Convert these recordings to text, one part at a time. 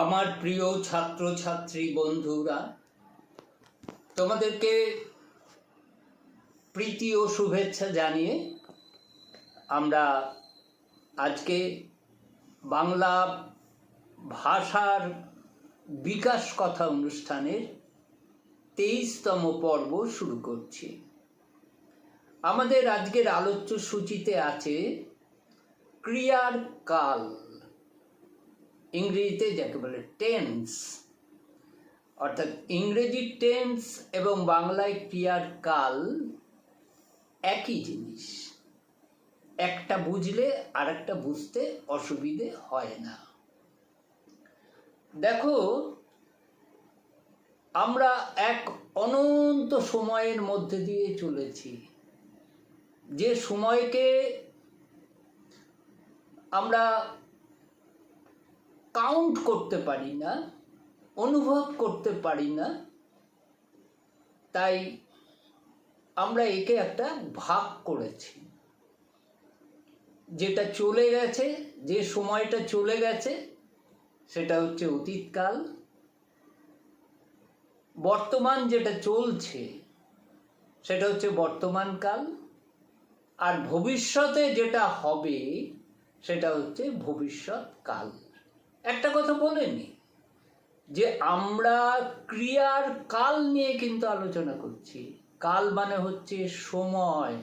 আমার প্রিয় ছাত্রছাত্রী বন্ধুরা, তোমাদেরকে প্রীতি ও শুভেচ্ছা জানিয়ে আমরা আজকে বাংলা ভাষার বিকাশ কথা অনুষ্ঠানের 23তম পর্ব শুরু করছি। আমাদের আজকের আলোচ্য সূচিতে আছে ক্রিয়ার কাল, ইংরেজিতে যাকে বলে টেন্স, অর্থাৎ ইংরেজি টেন্স এবং বাংলায় ক্রিয়ার কাল একই জিনিস। একটা বুঝলে আর একটা বুঝতে অসুবিধে হয় না। দেখো, আমরা এক অনন্ত সময়ের মধ্যে দিয়ে চলেছি, যে সময়কে আমরা কাউন্ট করতে পারি না, অনুভব করতে পারি না। তাই আমরা একে একটা ভাগ করেছি। যেটা চলে গেছে, যে সময়টা চলে গেছে সেটা হচ্ছে অতীতকাল। বর্তমান যেটা চলছে সেটা হচ্ছে বর্তমানকাল। আর ভবিষ্যতে যেটা হবে সেটা হচ্ছে ভবিষ্যৎকাল। একটা কথা বলেনি যে আমরা ক্রিয়ার কাল নিয়ে কিন্তু আলোচনা করছি। কাল মানে হচ্ছে সময়,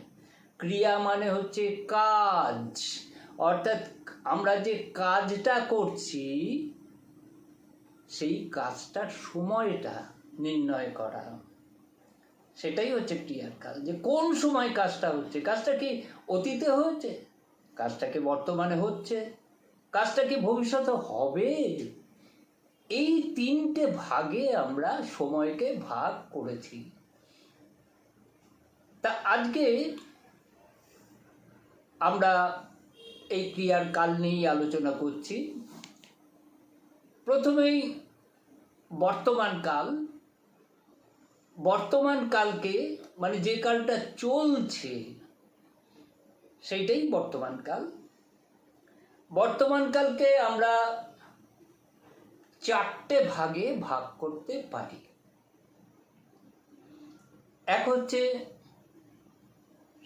ক্রিয়া মানে হচ্ছে কাজ, অর্থাৎ আমরা যে কাজটা করছি সেই কাজটার সময়টা নির্ণয় করা, সেটাই হচ্ছে ক্রিয়ার কাল। যে কোন সময় কাজটা হচ্ছে, কাজটা কি অতীতে হয়েছে, কাজটা কি বর্তমানে হচ্ছে, কাজটা কি ভবিষ্যতে হবে। এই তিনটে ভাগে আমরা সময়কে ভাগ করেছি। তা আজকে আমরা এই ক্রিয়ার কাল নিয়েই আলোচনা করছি। প্রথমেই বর্তমানকাল। বর্তমানকালকে মানে যে কালটা চলছে সেইটাই বর্তমানকাল। বর্তমানকালকে আমরা 4টে ভাগে ভাগ করতে পারি। এক হচ্ছে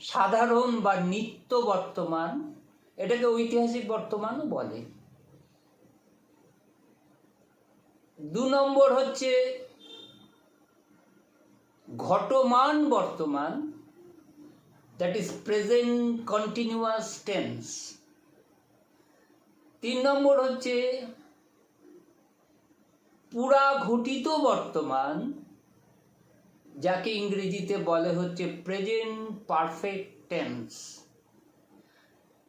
সাধারণ বা নিত্য বর্তমান, এটাকে ঐতিহাসিক বর্তমানও বলে। 2 নম্বর হচ্ছে ঘটমান বর্তমান, that is present continuous tense. 3 নম্বর হচ্ছে পুরা ঘটিত বর্তমান, যাকে ইংরেজিতে বলে হচ্ছে প্রেজেন্ট পারফেক্ট টেন্স।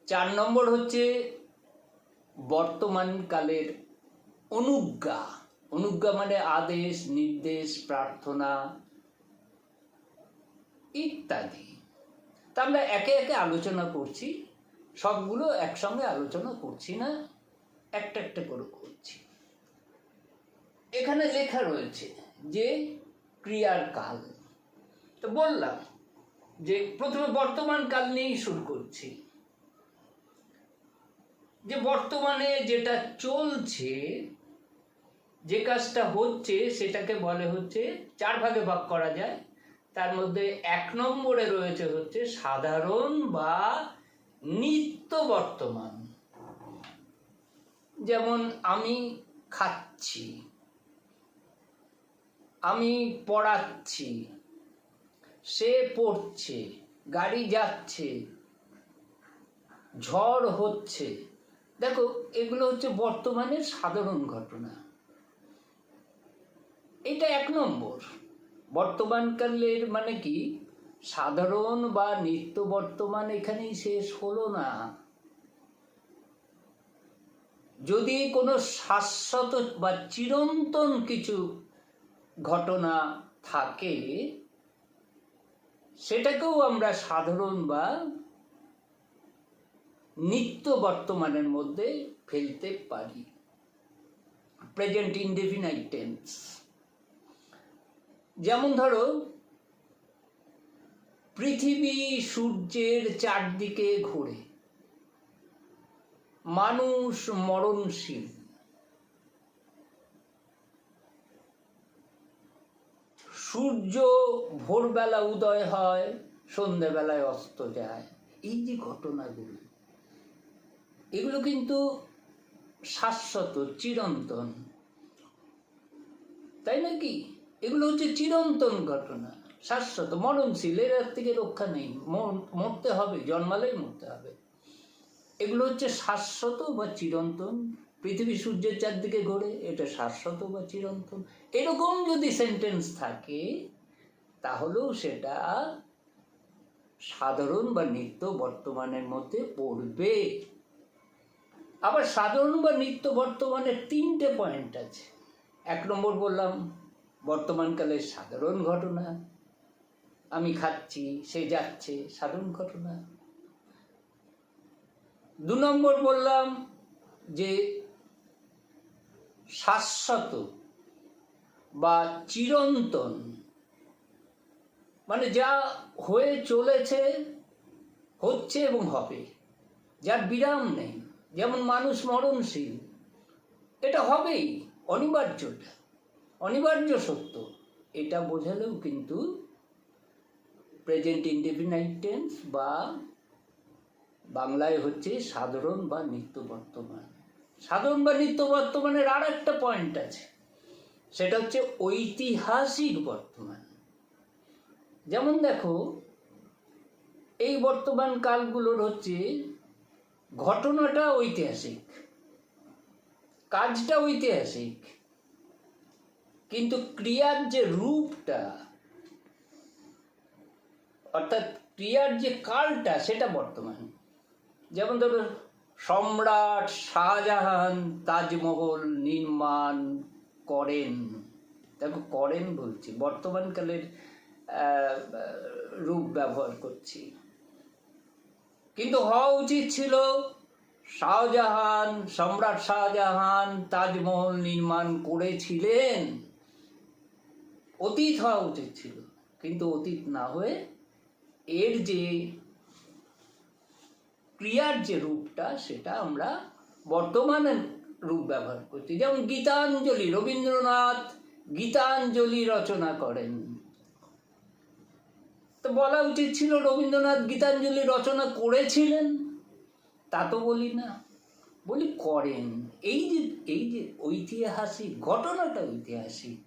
4 নম্বর হচ্ছে বর্তমানকালের অনুজ্ঞা। অনুজ্ঞা মানে আদেশ, নির্দেশ, প্রার্থনা ইত্যাদি। তা আমরা একে একে আলোচনা করছি, সবগুলো একসঙ্গে আলোচনা করছি না, একটা একটা করে করছি। এখানে লেখা রয়েছে যে ক্রিয়ার কাল। তো বললাম যে প্রথমে বর্তমান কাল নিয়েই শুরু করছি। যে বর্তমানে যেটা চলছে, যে কাজটা হচ্ছে সেটাকে বলে হচ্ছে 4 ভাগে ভাগ করা যায়। তার মধ্যে 1 নম্বরে রয়েছে হচ্ছে সাধারণ বা নিত্য বর্তমান। যেমন আমি খাচ্ছি, আমি পড়াচ্ছি, সে পড়ছে, গাড়ি যাচ্ছে, ঝড় হচ্ছে। দেখো, এগুলো হচ্ছে বর্তমানের সাধারণ ঘটনা। এটা 1 নম্বর। বর্তমানকালের মানে কি, সাধারণ বা নিত্য বর্তমান এখানেই শেষ হলো না। যদি কোনো শাশ্বত বা চিরন্তন কিছু ঘটনা থাকে সেটাকেও আমরা সাধারণ বা নিত্য বর্তমানের মধ্যে ফেলতে পারি। Present indefinite tense. যেমন ধরো, পৃথিবী সূর্যের চারদিকে ঘোরে, মানুষ মরণশীল। সূর্য ভোরবেলা উদয় হয়, সন্ধ্যেবেলায় অস্ত যায়, এই যে ঘটনাগুলো, এগুলো কিন্তু শাশ্বত, চিরন্তন, তাই নাকি? এগুলো হচ্ছে চিরন্তন ঘটনা, শাশ্বত, মরণশীল, এর থেকে রক্ষা নেই, মরতে হবে, জন্মালেই মরতে হবে। এগুলো হচ্ছে শাশ্বত বা চিরন্তন। পৃথিবী সূর্যের চারদিকে ঘোরে, এটা শাশ্বত বা চিরন্তন। এরকম যদি সেন্টেন্স থাকে তাহলেও সেটা সাধারণ বা নিত্য বর্তমানের মধ্যে পড়বে। আবার সাধারণ বা নিত্য বর্তমানের 3টে পয়েন্ট আছে। 1 নম্বর বললাম বর্তমানকালের সাধারণ ঘটনা, আমি খাচ্ছি, সে যাচ্ছে, সাধারণ ঘটনা। 2 নম্বর বললাম যে শাশ্বত বা চিরন্তন, মানে যা হয়ে চলেছে, হচ্ছে এবং হবে, যার বিরাম নেই। যেমন মানুষ মরণশীল, এটা হবেই, অনিবার্যটা, অনিবার্য সত্য। এটা বোঝালেও কিন্তু প্রেজেন্ট ইনডেফিনাইট টেন্স বা বাংলায় হচ্ছে সাধারণ বা নিত্য বর্তমান। সাধারণ বা নিত্য বর্তমানের আর একটা পয়েন্ট আছে, সেটা হচ্ছে ঐতিহাসিক বর্তমান। যেমন দেখো, এই বর্তমান কালগুলোর হচ্ছে ঘটনাটা ঐতিহাসিক, কাজটা ঐতিহাসিক, কিন্তু ক্রিয়ার যে রূপটা, অর্থাৎ ক্রিয়ার যে কালটা, সেটা বর্তমান। যেমন ধরো, সম্রাট শাহজাহান তাজমহল নির্মাণ করেন, দেখো করেন বলছি, বর্তমানকালের রূপ ব্যবহার করছি, কিন্তু হওয়া উচিত ছিল শাহজাহান, সম্রাট শাহজাহান তাজমহল নির্মাণ করেছিলেন, অতীত হওয়া উচিত ছিল। কিন্তু অতীত না হয়ে এর যে ক্রিয়ার যে রূপটা, সেটা আমরা বর্তমানের রূপ ব্যবহার করছি। যেমন গীতাঞ্জলি, রবীন্দ্রনাথ গীতাঞ্জলি রচনা করেন, তো বলা উচিত ছিল রবীন্দ্রনাথ গীতাঞ্জলি রচনা করেছিলেন, তা তো বলি না, বলি করেন। এই যে ঐতিহাসিক ঘটনাটা, ঐতিহাসিক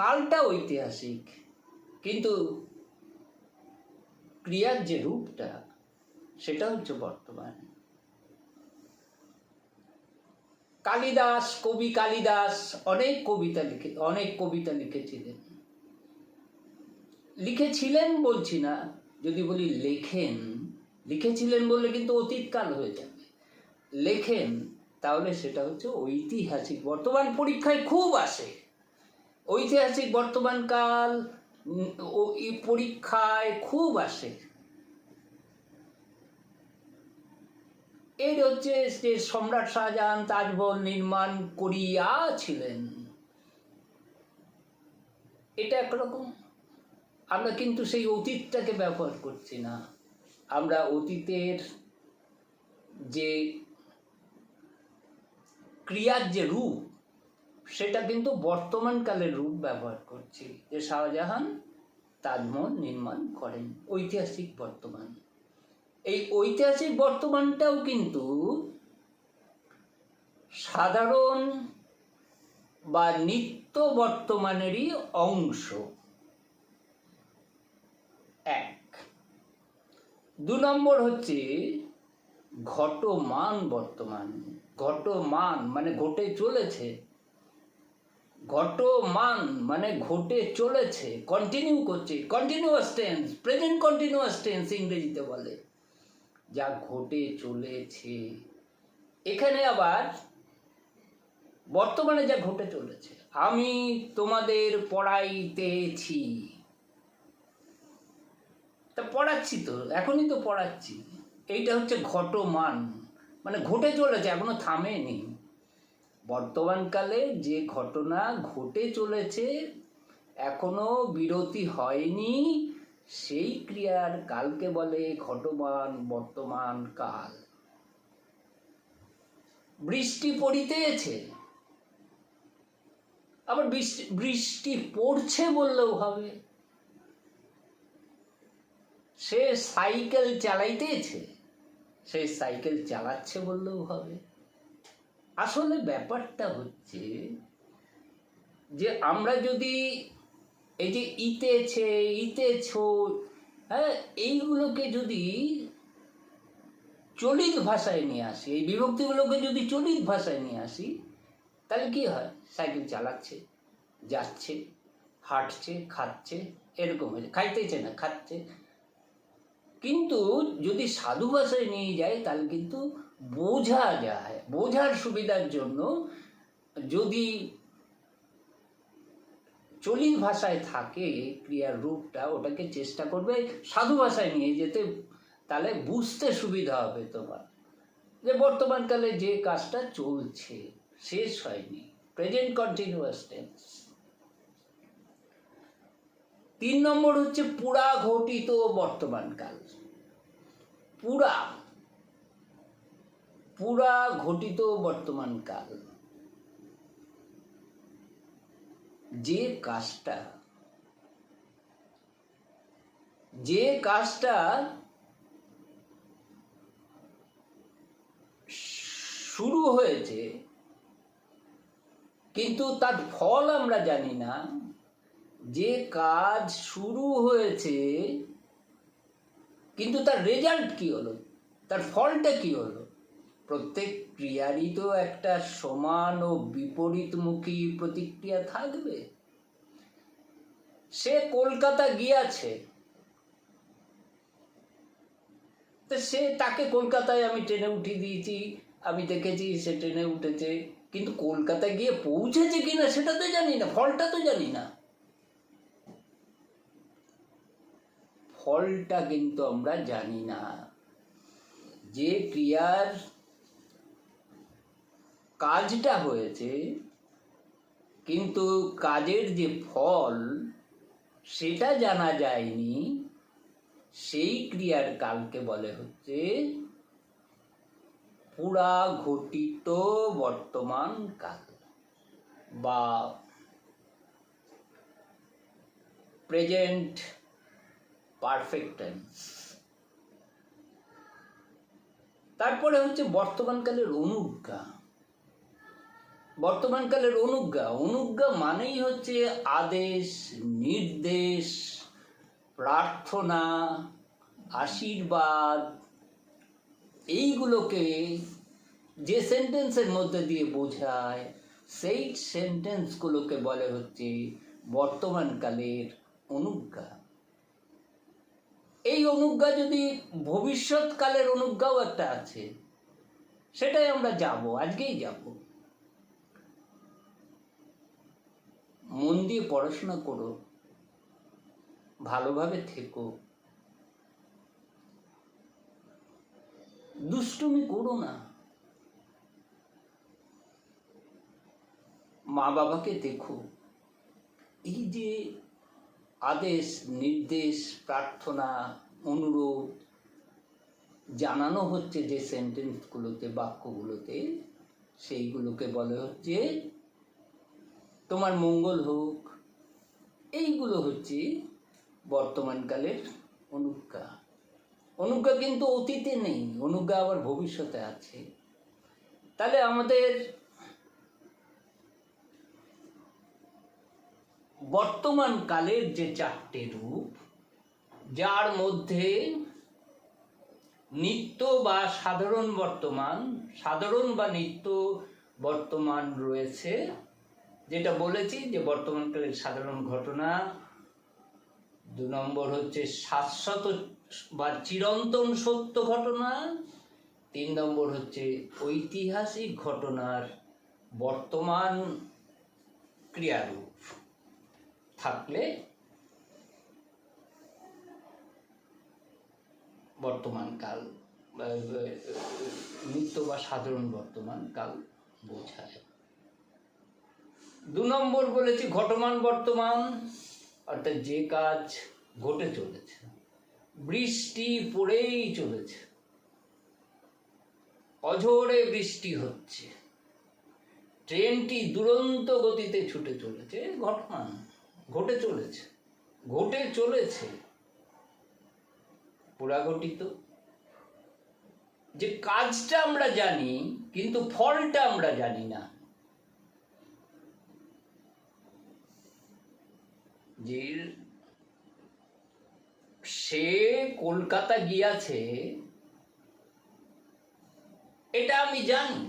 কালটা ঐতিহাসিক, কিন্তু ক্রিয়ার যে রূপটা, সেটা হচ্ছে বর্তমান। কালিদাস, কবি কালিদাস অনেক কবিতা লিখেছিলেন বলছি না, যদি বলি লিখেছিলেন বললে কিন্তু অতীতকাল হয়ে যাবে। লেখেন, তাহলে সেটা হচ্ছে ঐতিহাসিক বর্তমান। পরীক্ষায় খুব আসে ঐতিহাসিক বর্তমান কাল, পরীক্ষায় খুব আসে। এই হচ্ছে যে সম্রাট শাহজাহান তাজমহল নির্মাণ করিয়াছিলেন, এটা একরকম। আমরা কিন্তু সেই অতীতটাকে ব্যবহার করছি না, আমরা অতীতের যে ক্রিয়ার যে রূপ, সেটা কিন্তু বর্তমানকালের রূপ ব্যবহার করছি, যে শাহজাহান তাজমহল নির্মাণ করেন, ঐতিহাসিক বর্তমান। এই ঐতিহাসিক বর্তমানটাও কিন্তু সাধারণ বা নিত্য বর্তমানেরই অংশ। 1 2 নম্বর হচ্ছে ঘটমান বর্তমান। ঘটমান মানে ঘটে চলেছে, ঘটমান মানে ঘটে চলেছে, কন্টিনিউ করছে, continuous tense, present continuous tense ইংরেজিতে বলে, যা ঘটে চলেছে। এখানে আবার বর্তমানে যা ঘটে চলেছে, আমি তোমাদের পড়াইতেছি, তা পড়াচ্ছি তো, এখনই তো পড়াচ্ছি, এইটা হচ্ছে ঘটমান, মানে ঘটে চলেছে, এখনো থামেনি। বর্তমানকালে যে ঘটনা ঘটে চলেছে, এখনো বিরতি হয়নি, সেই ক্রিয়ার কালকে বলে ঘটমান বর্তমান কাল। বৃষ্টি পড়িতেছে, আবার বৃষ্টি পড়ছে বললেও হবে। সে সাইকেল চালাইতেছে, সে সাইকেল চালাচ্ছে বললেও হবে। আসলে ব্যাপারটা হচ্ছে যে আমরা যদি এই যে ইতেছে, ইতেছ, হ্যাঁ, এইগুলোকে যদি চলিত ভাষায় নিয়ে আসি, এই বিভক্তিগুলোকে যদি চলিত ভাষায় নিয়ে আসি, তাহলে কি হয়? সাইকেল চালাচ্ছে, যাচ্ছে, হাঁটছে, খাচ্ছে, এরকম হয়েছে। খাইতেছে না, খাচ্ছে। কিন্তু যদি সাধু ভাষায় নিয়ে যায় তাহলে কিন্তু বোঝা যায়। বোঝার সুবিধার জন্য যদি চলিত ভাষায় থাকে ক্রিয়ার রূপটা, ওটাকে চেষ্টা করবে সাধু ভাষায় নিয়ে যেতে, তাহলে বুঝতে সুবিধা হবে তোমার যে বর্তমানকালে যে কাজটা চলছে, শেষ হয়নি, প্রেজেন্ট কন্টিনিউয়াস টেন্স। 3 নম্বর হচ্ছে পুরা ঘটিত বর্তমানকাল। পুরা ঘটিত বর্তমানকাল, যে কাজটা শুরু হয়েছে কিন্তু তার ফল আমরা জানি না, যে কাজ শুরু হয়েছে কিন্তু তার রেজাল্ট কি হলো, তার ফলটা কি হলো। প্রত্যেক ক্রিয়ারই তো একটা সমান ও বিপরীতমুখী প্রতিক্রিয়া থাকবে। সে কলকাতা গিয়াছে, তো তাকে কলকাতায় আমি ট্রেনে উঠিয়ে দিয়েছি, আমি দেখেছি সে ট্রেনে উঠেছে, কিন্তু কলকাতায় গিয়ে পৌঁছেছে কিনা সেটা তো জানি না, ফলটা তো জানি না। ফলটা কিন্তু আমরা জানি না। যে ক্রিয়ার কাজটা হয়েছে কিন্তু কাজের যে ফল সেটা জানা যায়নি, সেই ক্রিয়ার কালকে বলে হচ্ছে পুরা ঘটিত বর্তমান কাল বা প্রেজেন্ট পারফেক্ট টেন্স। তারপরে হচ্ছে বর্তমানকালের অনুজ্ঞা। বর্তমানকালের অনুজ্ঞা মানেই হচ্ছে আদেশ, নির্দেশ, প্রার্থনা, আশীর্বাদ। এইগুলোকে যে সেন্টেন্সের মধ্যে দিয়ে বোঝায়, সেই সেন্টেন্সগুলোকে বলে হচ্ছে বর্তমানকালের অনুজ্ঞা। এই অনুজ্ঞা যদি ভবিষ্যৎকালের অনুজ্ঞাও একটা আছে, সেটাই আমরা যাব, আজকেই যাব। মন দিয়ে পড়াশোনা করো, ভালোভাবে থেকো, দুষ্টুমি করো না। মা বাবাকে দেখো, এই যে আদেশ, নির্দেশ, প্রার্থনা, অনুরোধ জানানো হচ্ছে যে সেন্টেন্সগুলোতে, বাক্যগুলোতে, সেইগুলোকে বলে হচ্ছে তোমার মঙ্গল হোক। এইগুলো হচ্ছে বর্তমানকালের অনুজ্ঞা। অনুজ্ঞা কিন্তু অতীতে নেই, অনুজ্ঞা আবার ভবিষ্যতে আছে। তাহলে আমাদের বর্তমান কালের যে 4টে রূপ, যার মধ্যে নিত্য বা সাধারণ বর্তমান, সাধারণ বা নিত্য বর্তমান রয়েছে, যেটা বলেছি যে বর্তমানকালের সাধারণ ঘটনা। 2 নম্বর হচ্ছে শাশ্বত বা চিরন্তন সত্য ঘটনা। 3 নম্বর হচ্ছে ঐতিহাসিক ঘটনার বর্তমান ক্রিয়ারূপ থাকলে বর্তমান কাল, নিত্য বা সাধারণ বর্তমান কাল বোঝায়। 2 নম্বর বলেছি ঘটমান বর্তমান, অর্থাৎ যে কাজ ঘটে চলেছে। বৃষ্টি পড়েই চলেছে, অঝোরে বৃষ্টি হচ্ছে, ট্রেনটি দুরন্ত গতিতে ছুটে চলেছে, ঘটনা ঘটে চলেছে পুরাঘটিত। যে কাজটা আমরা জানি কিন্তু ফলটা আমরা জানি না। যে সে কলকাতা গিয়াছে এটা আমি জানি,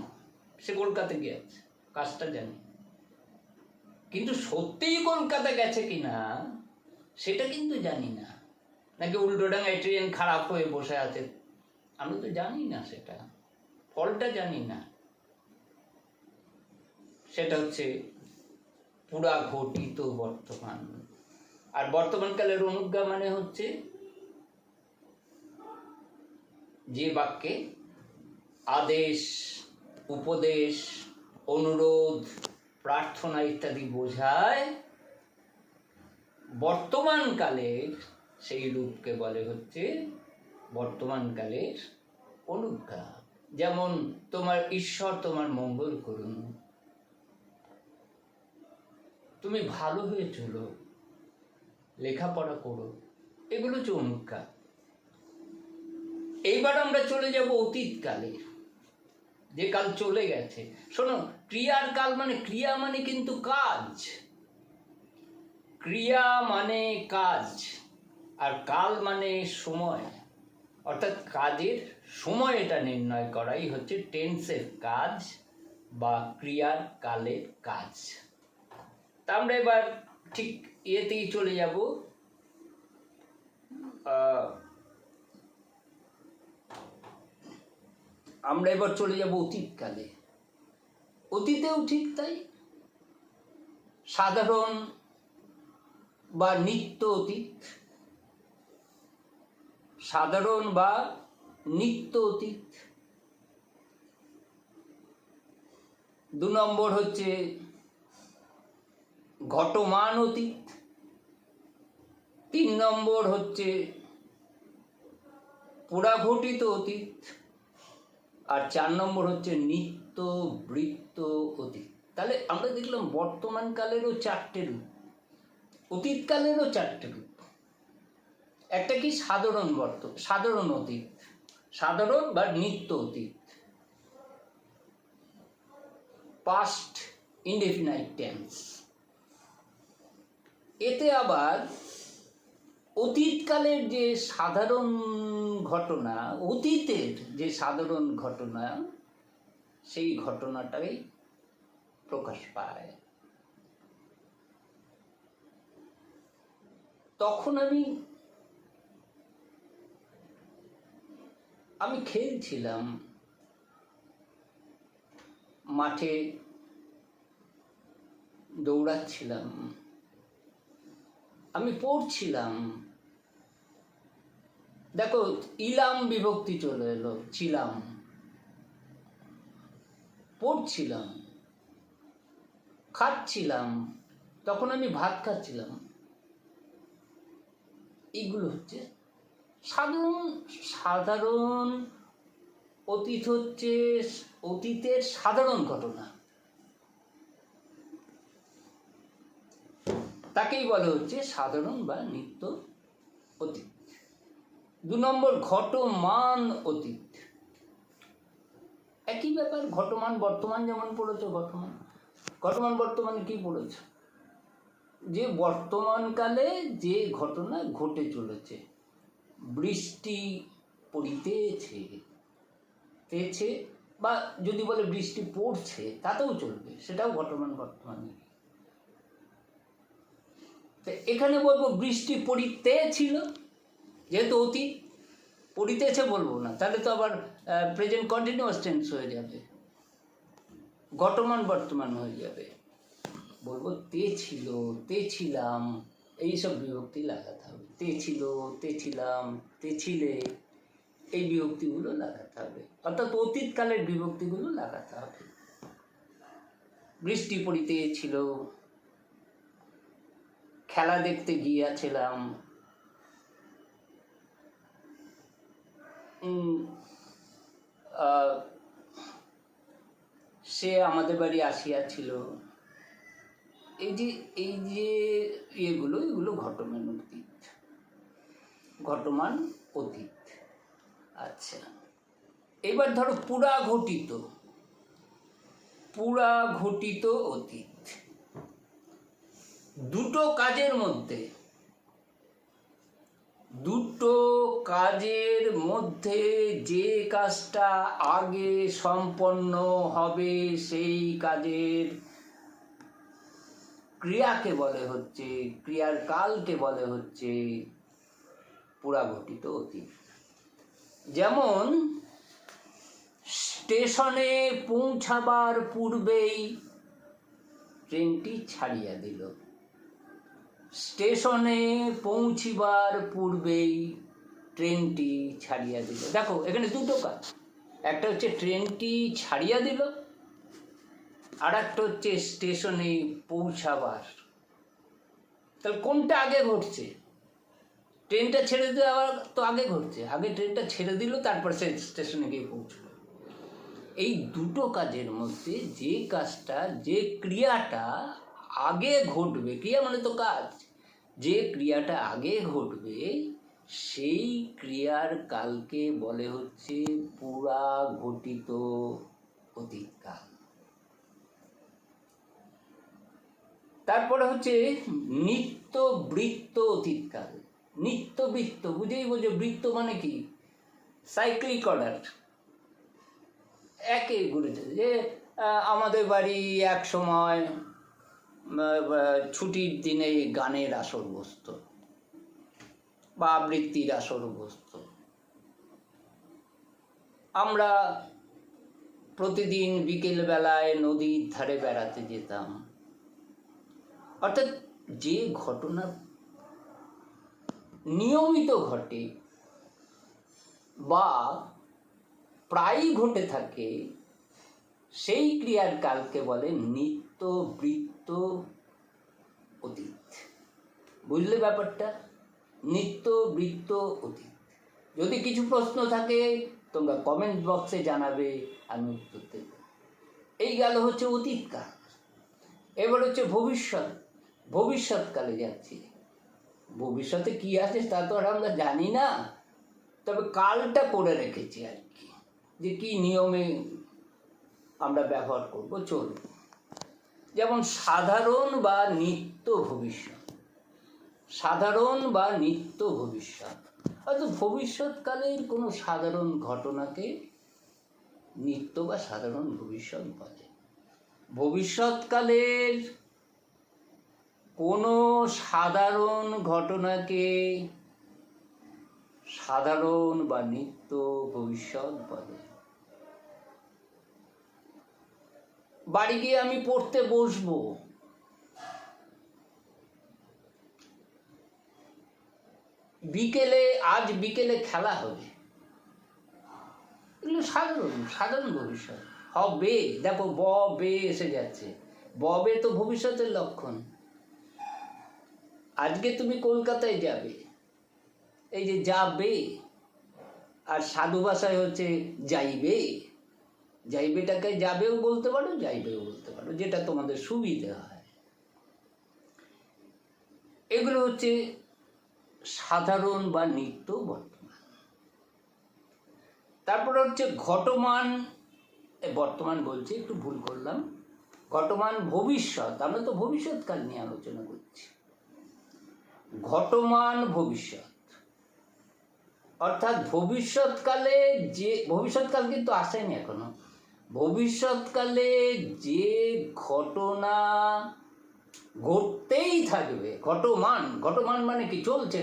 সে কলকাতা গিয়েছে, কাজটা জানি, কিন্তু সত্যিই কলকাতা গেছে কিনা সেটা কিন্তু জানি না। নাকি উল্টোডাঙায় ট্রেন খারাপ হয়ে বসে আছে, আমি তো জানি না, সেটা ফলটা জানি না। সেটা হচ্ছে পুরা ঘটিত বর্তমান। আর বর্তমানকালের অনুজ্ঞা মানে হচ্ছে যে বাক্যে আদেশ, উপদেশ, অনুরোধ, প্রার্থনা ইত্যাদি বোঝায়, বর্তমানকালের সেই রূপকে বলে হচ্ছে বর্তমানকালের অনুজ্ঞা। যেমন তোমার ঈশ্বর তোমার মঙ্গল করুন, তুমি ভালো হয়ে চলো, লেখাপড়া করো, এগুলো হচ্ছে অনুজ্ঞা। এইবার আমরা চলে যাব অতীতকালে, যে কাল চলে গেছে। শোনো, ক্রিয়ার কাল মানে, ক্রিয়া মানে কিন্তু কাজ, ক্রিয়া মানে কাজ, আর কাল মানে সময়, অর্থাৎ কাজের সময়টা নির্ণয় করাই হচ্ছে টেন্সের কাজ বা ক্রিয়ার কালের কাজ। তা আমরা এবার ঠিক ইয়েতেই চলে যাব, আমরা এবার চলে যাব অতীতকালে। অতীতেও ঠিক তাই, সাধারণ বা নিত্য অতীত, সাধারণ বা নিত্য অতীত। 2 নম্বর হচ্ছে ঘটমান অতীত, 3 নম্বর হচ্ছে পুরাঘটিত অতীত, আর 4 নম্বর হচ্ছে নিত্য বৃত্ত অতীত। তাহলে আমরা দেখলাম বর্তমানকালেরও 4টে রূপ, অতীতকালেরও 4টে রূপ। একটা কি সাধারণ অতীত, সাধারণ বা নিত্য অতীত, পাস্ট ইনডেফিনাইট টেন্স। এতে আবার অতীতকালের যে সাধারণ ঘটনা, অতীতের যে সাধারণ ঘটনা, সেই ঘটনাটাই প্রকাশ পায়। তখন আমি খেলছিলাম মাঠে, দৌড়াচ্ছিলাম, আমি পড়ছিলাম। দেখো, ইলাম বিভক্তি চলে এলো, ছিলাম, পড়ছিলাম, খাচ্ছিলাম, তখন আমি ভাত খাচ্ছিলাম। এগুলো হচ্ছে সাধারণ অতীত, হচ্ছে অতীতের সাধারণ ঘটনা, তাকেই বলে হচ্ছে সাধারণ বা নিত্য অতীত। 2 নম্বর ঘটমান অতীত, একই ব্যাপার। ঘটমান বর্তমান যেমন পড়েছ, ঘটমান বর্তমানে কি পড়েছ? যে বর্তমানকালে যে ঘটনা ঘটে চলেছে, বৃষ্টি পড়িতেছে, বা যদি বলে বৃষ্টি পড়ছে তাতেও চলবে, সেটাও বর্তমানে। এখানে বলবো বৃষ্টি পড়িতেছিল, যেহেতু অতীত, পড়িতেছে বলবো না, তাহলে তো আবার প্রেজেন্ট কন্টিনিউয়াস টেন্স হয়ে যাবে, ঘটমান বর্তমান হয়ে যাবে। বলবো তে ছিল, তে ছিলাম, এইসব বিভক্তি লাগাতে হবে। তে ছিল, তে ছিলাম, তে ছিলে, এই বিভক্তিগুলো লাগাতে হবে, অর্থাৎ অতীতকালের বিভক্তিগুলো লাগাতে হবে। বৃষ্টি পড়িতেছিল, খেলা দেখতে গিয়েছিলাম, সে আমাদের বাড়ি আসিয়াছিল। এই যে এগুলো ঘটমান অতীত, ঘটমান অতীত। আচ্ছা, এবার ধরো পুরাঘটিত অতীত। দুটো কাজের মধ্যে যে কাজটা আগে সম্পন্ন হবে সেই কাজের ক্রিয়াকে বলে হচ্ছে, ক্রিয়ার কালকে বলে হচ্ছে পুরাঘটিত অতীত। যেমন স্টেশনে পৌঁছাবার পূর্বেই ট্রেনটি ছাড়িয়া দিল। স্টেশনে পৌঁছিবার পূর্বেই ট্রেনটি ছাড়িয়া দিল। দেখো এখানে দুটো কাজ, একটা হচ্ছে ট্রেনটি ছাড়িয়া দিল, আর একটা হচ্ছে স্টেশনে পৌঁছাবার। তাহলে কোনটা আগে ঘটছে? ট্রেনটা ছেড়ে দেওয়া তো আগে ঘটছে, আগে ট্রেনটা ছেড়ে দিল, তারপর সে স্টেশনে গিয়ে পৌঁছল। এই দুটো কাজের মধ্যে যে কাজটা, যে ক্রিয়াটা আগে ঘটবে, ক্রিয়া মানে তো কাজ, যে ক্রিয়াটা আগে ঘটবে সেই ক্রিয়ার কালকে বলে হচ্ছে পুরাঘটিত অতীতকাল। তারপরে হচ্ছে নিত্যবৃত্ত অতীতকাল। নিত্যবৃত্ত বুঝেই বোঝো, বৃত্ত মানে কি? সাইক্লিক অর্ডার, একে ঘুরেছে। যে আমাদের বাড়ি এক সময় ছুটির দিনে গানের আসর বসত বা আবৃত্তির আসর বসত। আমরা প্রতিদিন বিকেলবেলায় নদীর ধারে বেড়াতে যেতাম। অর্থাৎ যে ঘটনা নিয়মিত ঘটে বা প্রায়ই ঘটে থাকে সেই ক্রিয়ার কালকে বলে নিত্যবৃত্ত অতীত। বুঝলে ব্যাপারটা? নিত্যবৃত্ত অতীত। যদি কিছু প্রশ্ন থাকে তোমরা কমেন্ট বক্সে জানাবে, আমি উত্তর দেব। এই গেল হচ্ছে অতীতকাল। এবার হচ্ছে ভবিষ্যৎকালে যাচ্ছি। ভবিষ্যতে কি আছে তা তো আর আমরা জানি না, তবে কালটা করে রেখেছি আর কি, যে কি নিয়মে আমরা ব্যবহার করব, চলব। যেমন সাধারণ বা নিত্য ভবিষ্যৎ। সাধারণ বা নিত্য ভবিষ্যৎ, হয়তো ভবিষ্যৎকালের কোনো সাধারণ ঘটনাকে নিত্য বা সাধারণ ভবিষ্যৎ বলে। ভবিষ্যৎকালের কোনো সাধারণ ঘটনাকে সাধারণ বা নিত্য ভবিষ্যৎ বলে। বাড়ি গিয়ে আমি পড়তে বসবো, আজ বিকেলে খেলা হবে, এগুলো সাধারণ ভবিষ্যৎ। হবে, দেখো বে এসে যাচ্ছে, বে তো ভবিষ্যতের লক্ষণ। আজকে তুমি কলকাতায় যাবে, এই যে যাবে, আর সাধু ভাষায় হচ্ছে যাইবে। যাইবেটাকে যাবেও বলতে পারো, যাইবেও বলতে পারো, যেটা তোমাদের সুবিধা হয়। এগুলো হচ্ছে সাধারণ বা নিত্য বর্তমান। তারপরে হচ্ছে ঘটমান, বর্তমান বলছি, একটু ভুল করলাম, ঘটমান ভবিষ্যৎ। আমরা তো ভবিষ্যৎকাল নিয়ে আলোচনা করছি। ঘটমান ভবিষ্যৎ অর্থাৎ ভবিষ্যৎকালে যে, ভবিষ্যৎকাল কিন্তু আসেনি এখনো, ভবিষ্যৎকালে যে ঘটনা ঘটতেই থাকবে, ঘটমান মানে কি? চলছে,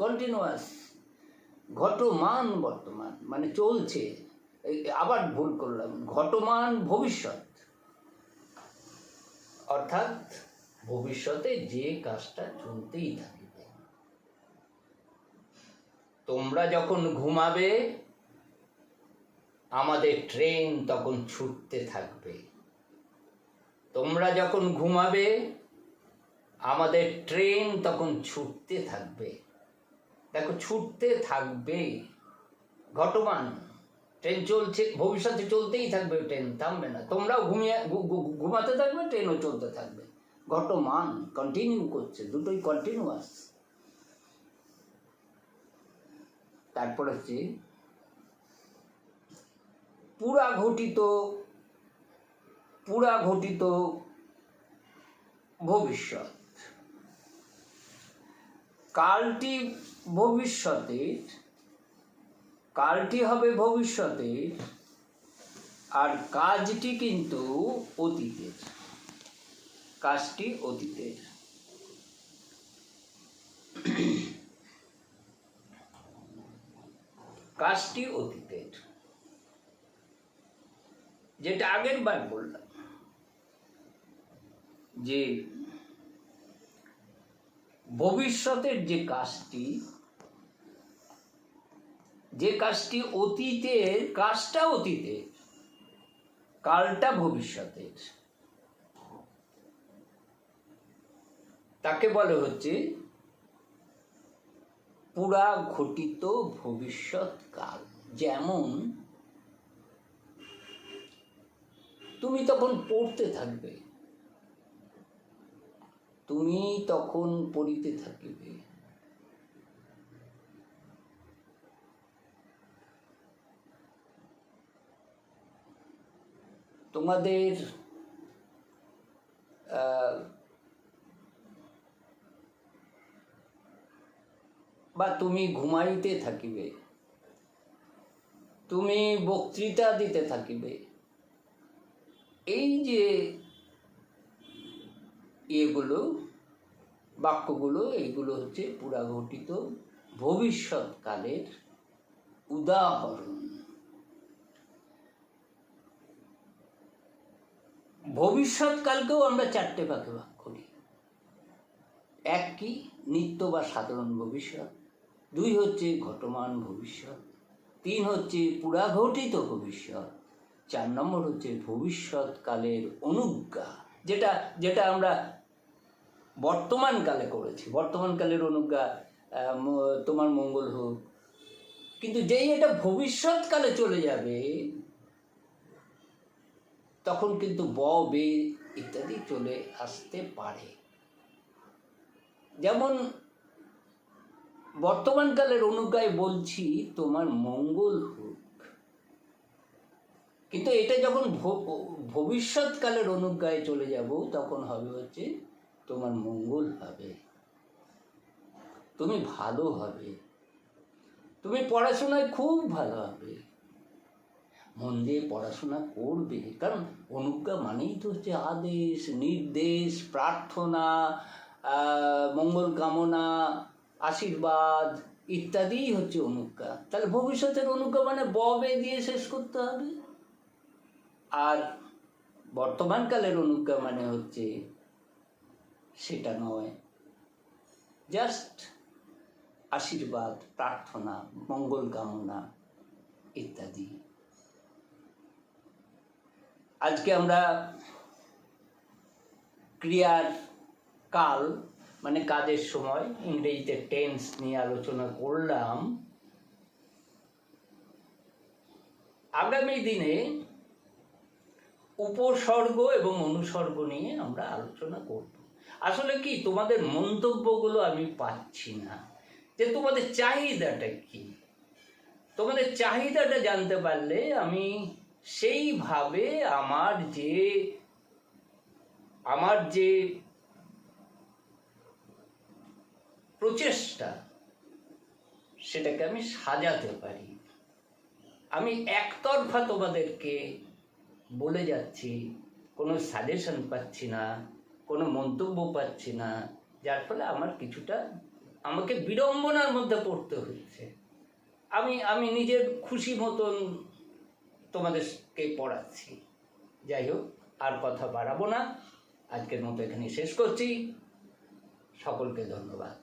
কন্টিনিউয়াস। ঘটমান বর্তমান মানে চলছে, আবার ভুল করলাম, ঘটমান ভবিষ্যৎ অর্থাৎ ভবিষ্যতে যে কাজটা চলতেই থাকবে। তোমরা যখন ঘুমাবে আমাদের ট্রেন তখন ছুটতে থাকবে। তোমরা যখন ঘুমাবে আমাদের ট্রেন তখন ছুটতে থাকবে। দেখো, ছুটতে থাকবে, ঘটমান, ট্রেন চলছে, ভবিষ্যতে চলতেই থাকবে, ট্রেন থামবে না। তোমরাও ঘুমাতে থাকবে, ট্রেনও চলতে থাকবে। ঘটমান কন্টিনিউ করছে, দুটোই কন্টিনিউয়াস। তারপর হচ্ছে পুরা ঘটিত ভবিষ্যৎ। কালটি হবে ভবিষ্যতের, আর কাজটি কিন্তু অতীতের। কাজটি অতীতের। কাজটি অতীতের, যেটা আগের বার বললাম যে ভবিষ্যতের যে কাজটি অতীতের, কাজটা অতীতের, কালটা ভবিষ্যতের, তাকে বলে হচ্ছে পুরা ঘটিত ভবিষ্যৎকাল। যেমন তুমি তখন পড়তে থাকবে, তুমি তখন পড়িতে থাকিবে, তোমাদের বা তুমি ঘুমাইতে থাকিবে, তুমি বক্তৃতা দিতে থাকিবে। এই যে এগুলো বাক্যগুলো, এইগুলো হচ্ছে পুরাঘটিত ভবিষ্যৎকালের উদাহরণ। ভবিষ্যৎকালকেও আমরা চারটে ভাগে ভাগ করি। এক কি? নিত্য বা সাধারণ ভবিষ্যৎ। দুই হচ্ছে ঘটমান ভবিষ্যৎ। তিন হচ্ছে পুরাঘটিত ভবিষ্যৎ। 4 নম্বর হচ্ছে ভবিষ্যৎকালের অনুজ্ঞা, যেটা আমরা বর্তমানকালে করেছি। বর্তমানকালের অনুজ্ঞা, তোমার মঙ্গল হোক। কিন্তু যেই এটা ভবিষ্যৎকালে চলে যাবে, তখন কিন্তু বে ইত্যাদি চলে আসতে পারে। যেমন বর্তমানকালের অনুজ্ঞায় বলছি তোমার মঙ্গল হোক, কিন্তু এটা যখন ভবিষ্যৎকালের অনুজ্ঞায় চলে যাব, তখন হবে হচ্ছে তোমার মঙ্গল হবে, তুমি ভালো হবে, তুমি পড়াশোনায় খুব ভালো হবে, মন দিয়ে পড়াশোনা করবে। কারণ অনুজ্ঞা মানেই তো হচ্ছে আদেশ, নির্দেশ, প্রার্থনা, মঙ্গল কামনা, আশীর্বাদ ইত্যাদিই হচ্ছে অনুজ্ঞা। তাহলে ভবিষ্যতের অনুজ্ঞা মানে বে দিয়ে শেষ করতে হবে। আর বর্তমানকালের অনুজ্ঞা মানে হচ্ছে সেটা নয়, জাস্ট আশীর্বাদ, প্রার্থনা, মঙ্গল কামনা ইত্যাদি। আজকে আমরা ক্রিয়ার কাল মানে কাজের সময়, ইংরেজিতে টেন্স নিয়ে আলোচনা করলাম। আগামী দিনে উপসর্গ এবং অনুসর্গ নিয়ে আমরা আলোচনা করব। আসলে কি, তোমাদের মন্তব্যগুলো আমি পাচ্ছি না, যে তোমাদের চাহিদাটা কি। তোমাদের চাহিদাটা জানতে পারলে আমি সেইভাবে আমার যে প্রচেষ্টা, সেটাকে আমি সাজাতে পারি। আমি একতরফা তোমাদেরকে বলে যাচ্ছি, কোনো সাজেশন পাচ্ছি না, কোনো মন্তব্য পাচ্ছি না, যার ফলে আমাকে বিড়ম্বনার মধ্যে পড়তে হচ্ছে। আমি নিজের খুশি মতন তোমাদেরকে পড়াচ্ছি। যাই হোক, আর কথা বাড়াবো না, আজকের মতো এখানে শেষ করছি। সকলকে ধন্যবাদ।